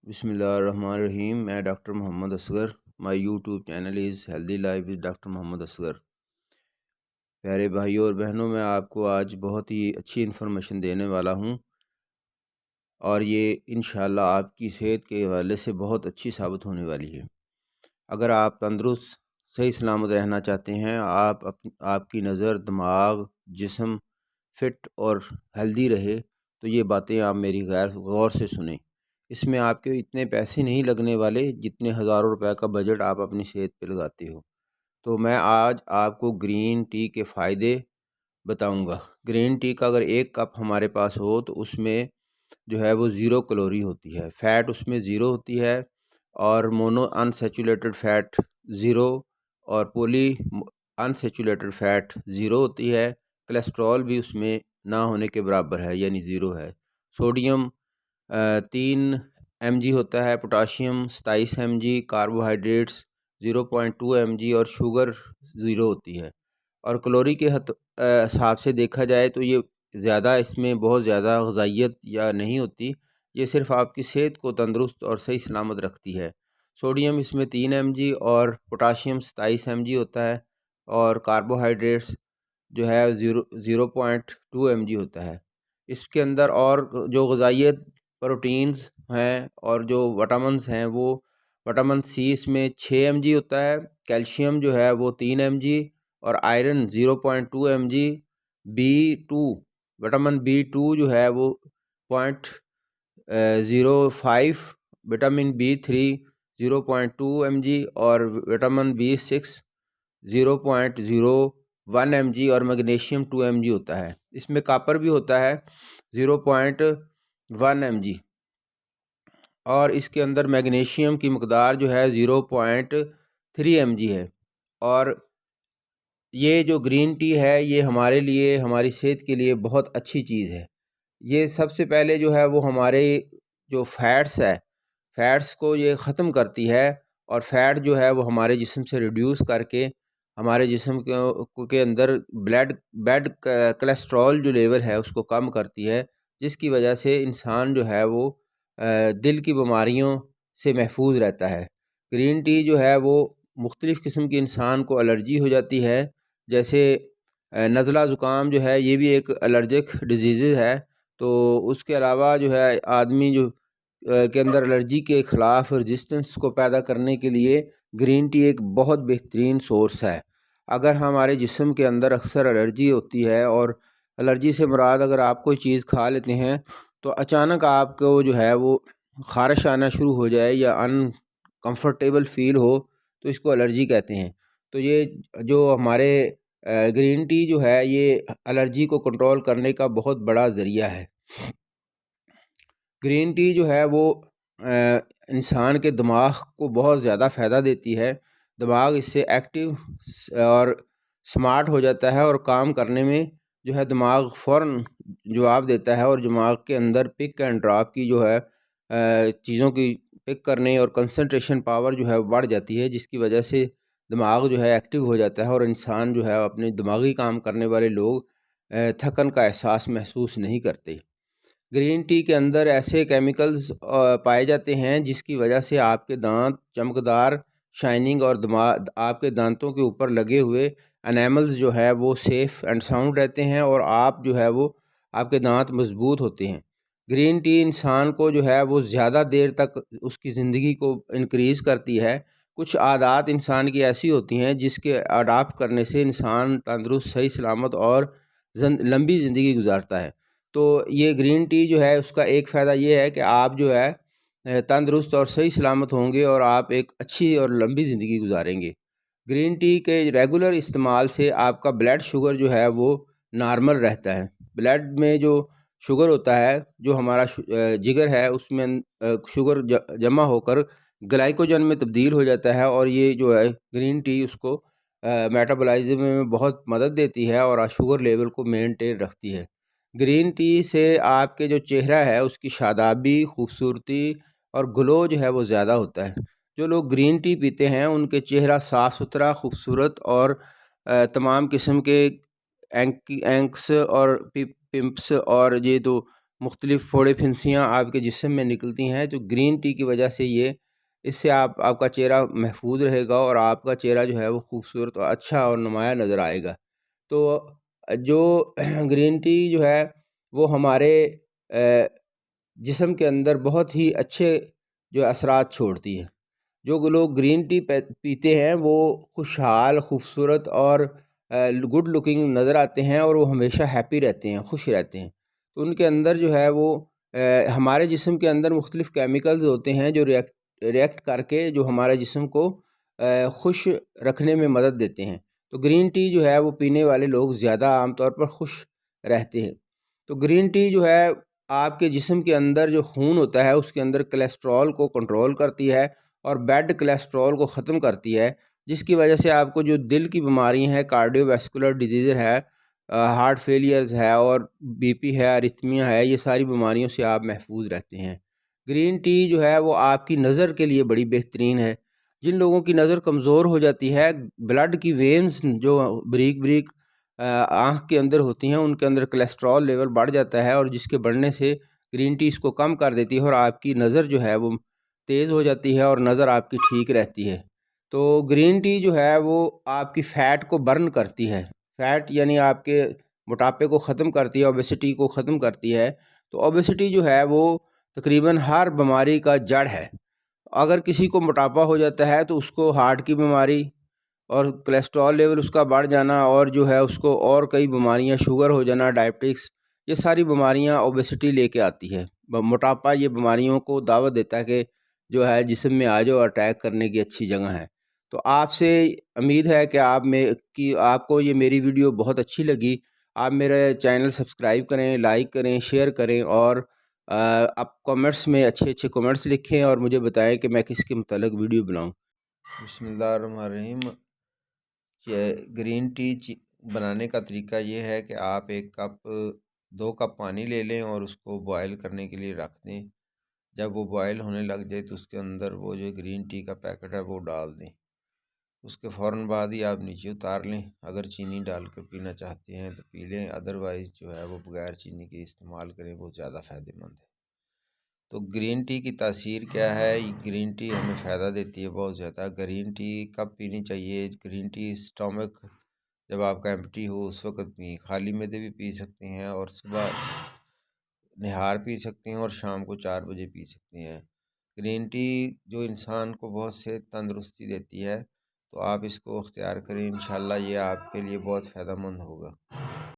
بسم اللہ الرحمن الرحیم. میں doctor Muhammad Asghar. My YouTube channel is healthy life with doctor Muhammad Asghar. پیارے بھائیوں اور بہنوں، میں آپ کو آج بہت ہی اچھی انفارمیشن دینے والا ہوں، اور یہ انشاءاللہ آپ کی صحت کے حوالے سے بہت اچھی ثابت ہونے والی ہے. اگر آپ تندرست صحیح سلامت رہنا چاہتے ہیں، آپ کی نظر، دماغ، جسم فٹ اور ہیلدی رہے، تو یہ باتیں آپ میری غور سے سنیں. اس میں آپ کے اتنے پیسے نہیں لگنے والے جتنے ہزاروں روپے کا بجٹ آپ اپنی صحت پہ لگاتے ہو. تو میں آج آپ کو گرین ٹی کے فائدے بتاؤں گا. گرین ٹی کا اگر ایک کپ ہمارے پاس ہو تو اس میں جو ہے وہ 0 کیلوری ہوتی ہے، فیٹ اس میں 0 ہوتی ہے، اور مونو انسیچولیٹڈ فیٹ 0 اور پولی انسیچولیٹڈ فیٹ 0 ہوتی ہے. کولیسٹرول بھی اس میں نہ ہونے کے برابر ہے، یعنی 0 ہے. سوڈیم 3 mg ہوتا ہے، پوٹاشیم 27 mg، کاربوہائیڈریٹس 0.2 mg اور شوگر 0 ہوتی ہے. اور کلوری کے حساب سے دیکھا جائے تو یہ زیادہ، اس میں بہت زیادہ غذائیت یا نہیں ہوتی، یہ صرف آپ کی صحت کو تندرست اور صحیح سلامت رکھتی ہے. سوڈیم اس میں 3 mg اور پوٹاشیم 27 mg ہوتا ہے، اور کاربوہائیڈریٹس جو ہے 0.2 mg ہوتا ہے. اس کے اندر اور جو غذائیت پروٹینز ہیں اور جو وٹامنز ہیں، وہ وٹامن سی اس میں 6 mg ہوتا ہے، کیلشیم جو ہے وہ 3 mg، اور iron 0.2 mg، B2 vitamin B2 جو ہے وہ 0.05، وٹامن B3 0.2 mg، اور وٹامن B6 0.01 mg، اور میگنیشیم 2 mg ہوتا ہے. اس میں کاپر بھی ہوتا ہے 0.1 mg، اور اس کے اندر میگنیشیم کی مقدار جو ہے 0.3 mg ہے. اور یہ جو گرین ٹی ہے، یہ ہمارے لیے، ہماری صحت کے لیے بہت اچھی چیز ہے. یہ سب سے پہلے جو ہے وہ ہمارے جو فیٹس کو یہ ختم کرتی ہے، اور فیٹ جو ہے وہ ہمارے جسم سے ریڈیوس کر کے ہمارے جسم کے اندر بیڈ کولیسٹرول جو لیول ہے اس کو کم کرتی ہے، جس کی وجہ سے انسان جو ہے وہ دل کی بیماریوں سے محفوظ رہتا ہے. گرین ٹی جو ہے وہ مختلف قسم کی انسان کو الرجی ہو جاتی ہے، جیسے نزلہ زکام جو ہے، یہ بھی ایک الرجک ڈیزیز ہے. تو اس کے علاوہ جو ہے آدمی جو کے اندر الرجی کے خلاف رجسٹنس کو پیدا کرنے کے لیے گرین ٹی ایک بہت بہترین سورس ہے. اگر ہمارے جسم کے اندر اکثر الرجی ہوتی ہے، اور الرجی سے مراد اگر آپ کوئی چیز کھا لیتے ہیں تو اچانک آپ کو جو ہے وہ خارش آنا شروع ہو جائے یا ان کمفرٹیبل فیل ہو، تو اس کو الرجی کہتے ہیں. تو یہ جو ہمارے گرین ٹی جو ہے، یہ الرجی کو کنٹرول کرنے کا بہت بڑا ذریعہ ہے. گرین ٹی جو ہے وہ انسان کے دماغ کو بہت زیادہ فائدہ دیتی ہے. دماغ اس سے ایکٹیو اور سمارٹ ہو جاتا ہے، اور کام کرنے میں جو ہے دماغ فوراً جواب دیتا ہے، اور دماغ کے اندر پک اینڈ ڈراپ کی جو ہے چیزوں کی پک کرنے اور کنسنٹریشن پاور جو ہے بڑھ جاتی ہے، جس کی وجہ سے دماغ جو ہے ایکٹیو ہو جاتا ہے، اور انسان جو ہے اپنے دماغی کام کرنے والے لوگ تھکن کا احساس محسوس نہیں کرتے. گرین ٹی کے اندر ایسے کیمیکلز پائے جاتے ہیں جس کی وجہ سے آپ کے دانت چمکدار، شائننگ، اور آپ کے دانتوں کے اوپر لگے ہوئے انیملز جو ہے وہ سیف اینڈ ساؤنڈ رہتے ہیں، اور آپ جو ہے وہ آپ کے دانت مضبوط ہوتے ہیں. گرین ٹی انسان کو جو ہے وہ زیادہ دیر تک اس کی زندگی کو انکریز کرتی ہے. کچھ عادات انسان کی ایسی ہوتی ہیں جس کے اڈاپٹ کرنے سے انسان تندرست، صحیح سلامت اور لمبی زندگی گزارتا ہے. تو یہ گرین ٹی جو ہے اس کا ایک فائدہ یہ ہے کہ آپ جو ہے تندرست اور صحیح سلامت ہوں گے، اور آپ ایک اچھی اور لمبی زندگی گزاریں گے. گرین ٹی کے ریگولر استعمال سے آپ کا بلڈ شوگر جو ہے وہ نارمل رہتا ہے. بلڈ میں جو شوگر ہوتا ہے، جو ہمارا جگر ہے، اس میں شوگر جمع ہو کر گلائکوجن میں تبدیل ہو جاتا ہے، اور یہ جو ہے گرین ٹی اس کو میٹابولائزم میں بہت مدد دیتی ہے، اور شوگر لیول کو مینٹین رکھتی ہے. گرین ٹی سے آپ کے جو چہرہ ہے اس کی شادابی، خوبصورتی اور گلو جو ہے وہ زیادہ ہوتا ہے. جو لوگ گرین ٹی پیتے ہیں ان کے چہرہ صاف ستھرا، خوبصورت، اور تمام قسم کے اینکس اور پمپس اور یہ تو مختلف پھوڑے پھنسیاں آپ کے جسم میں نکلتی ہیں، تو گرین ٹی کی وجہ سے اس سے آپ کا چہرہ محفوظ رہے گا اور آپ کا چہرہ جو ہے وہ خوبصورت اور اچھا اور نمایاں نظر آئے گا۔ تو جو گرین ٹی جو ہے وہ ہمارے جسم کے اندر بہت ہی اچھے جو اثرات چھوڑتی ہے۔ جو لوگ گرین ٹی پیتے ہیں وہ خوشحال، خوبصورت اور گڈ لکنگ نظر آتے ہیں، اور وہ ہمیشہ ہیپی رہتے ہیں، خوش رہتے ہیں۔ تو ان کے اندر جو ہے وہ ہمارے جسم کے اندر مختلف کیمیکلز ہوتے ہیں جو ریئیکٹ کر کے جو ہمارے جسم کو خوش رکھنے میں مدد دیتے ہیں۔ تو گرین ٹی جو ہے وہ پینے والے لوگ زیادہ عام طور پر خوش رہتے ہیں۔ تو گرین ٹی جو ہے آپ کے جسم کے اندر جو خون ہوتا ہے اس کے اندر کولیسٹرول کو کنٹرول کرتی ہے اور بیڈ کولیسٹرول کو ختم کرتی ہے، جس کی وجہ سے آپ کو جو دل کی بیماری ہیں، کارڈیو ویسکولر ڈیزیز ہے، ہارٹ فیلیئرز ہے اور بی پی ہے، ارتھمیا ہے، یہ ساری بیماریوں سے آپ محفوظ رہتے ہیں۔ گرین ٹی جو ہے وہ آپ کی نظر کے لیے بڑی بہترین ہے۔ جن لوگوں کی نظر کمزور ہو جاتی ہے، بلڈ کی وینز جو بریک بریک آنکھ کے اندر ہوتی ہیں، ان کے اندر کولیسٹرول لیول بڑھ جاتا ہے، اور جس کے بڑھنے سے گرین ٹی اس کو کم کر دیتی ہے اور آپ کی نظر جو ہے وہ تیز ہو جاتی ہے اور نظر آپ کی ٹھیک رہتی ہے۔ تو گرین ٹی جو ہے وہ آپ کی فیٹ کو برن کرتی ہے، فیٹ یعنی آپ کے موٹاپے کو ختم کرتی ہے، اوبیسٹی کو ختم کرتی ہے۔ تو اوبیسٹی جو ہے وہ تقریباً ہر بیماری کا جڑ ہے۔ اگر کسی کو موٹاپا ہو جاتا ہے تو اس کو ہارٹ کی بیماری اور کولیسٹرول لیول اس کا بڑھ جانا، اور جو ہے اس کو اور کئی بیماریاں، شوگر ہو جانا، ڈائبٹکس، یہ ساری بیماریاں اوبیسٹی لے کے آتی ہے۔ موٹاپا یہ بیماریوں کو دعوت دیتا ہے کہ جو ہے جسم میں آ جاؤ، اٹیک کرنے کی اچھی جگہ ہے۔ تو آپ سے امید ہے کہ آپ کو یہ میری ویڈیو بہت اچھی لگی۔ آپ میرے چینل سبسکرائب کریں، لائک کریں، شیئر کریں، اور آپ کامنٹس میں اچھے اچھے کامنٹس لکھیں اور مجھے بتائیں کہ میں کس کے متعلق ویڈیو بناؤں۔ بسم اللہ الرحمن الرحیم۔ گرین ٹی بنانے کا طریقہ یہ ہے کہ آپ 2 کپ پانی لے لیں اور اس کو بوائل کرنے کے لیے رکھ دیں۔ جب وہ بوائل ہونے لگ جائے تو اس کے اندر وہ جو گرین ٹی کا پیکٹ ہے وہ ڈال دیں۔ اس کے فوراً بعد ہی آپ نیچے اتار لیں۔ اگر چینی ڈال کر پینا چاہتے ہیں تو پی لیں، ادروائز جو ہے وہ بغیر چینی کے استعمال کریں، وہ زیادہ فائدہ مند ہے۔ تو گرین ٹی کی تاثیر کیا ہے؟ گرین ٹی ہمیں فائدہ دیتی ہے بہت زیادہ۔ گرین ٹی کب پینی چاہیے؟ گرین ٹی اسٹامک جب آپ کا ایمپٹی ہو اس وقت پئیں، خالی معدے بھی پی سکتے ہیں، اور صبح نہار پی سکتے ہیں، اور شام کو 4 بجے پی سکتے ہیں۔ گرین ٹی جو انسان کو بہت سے تندرستی دیتی ہے، تو آپ اس کو اختیار کریں، انشاءاللہ یہ آپ کے لیے بہت فائدہ مند ہوگا۔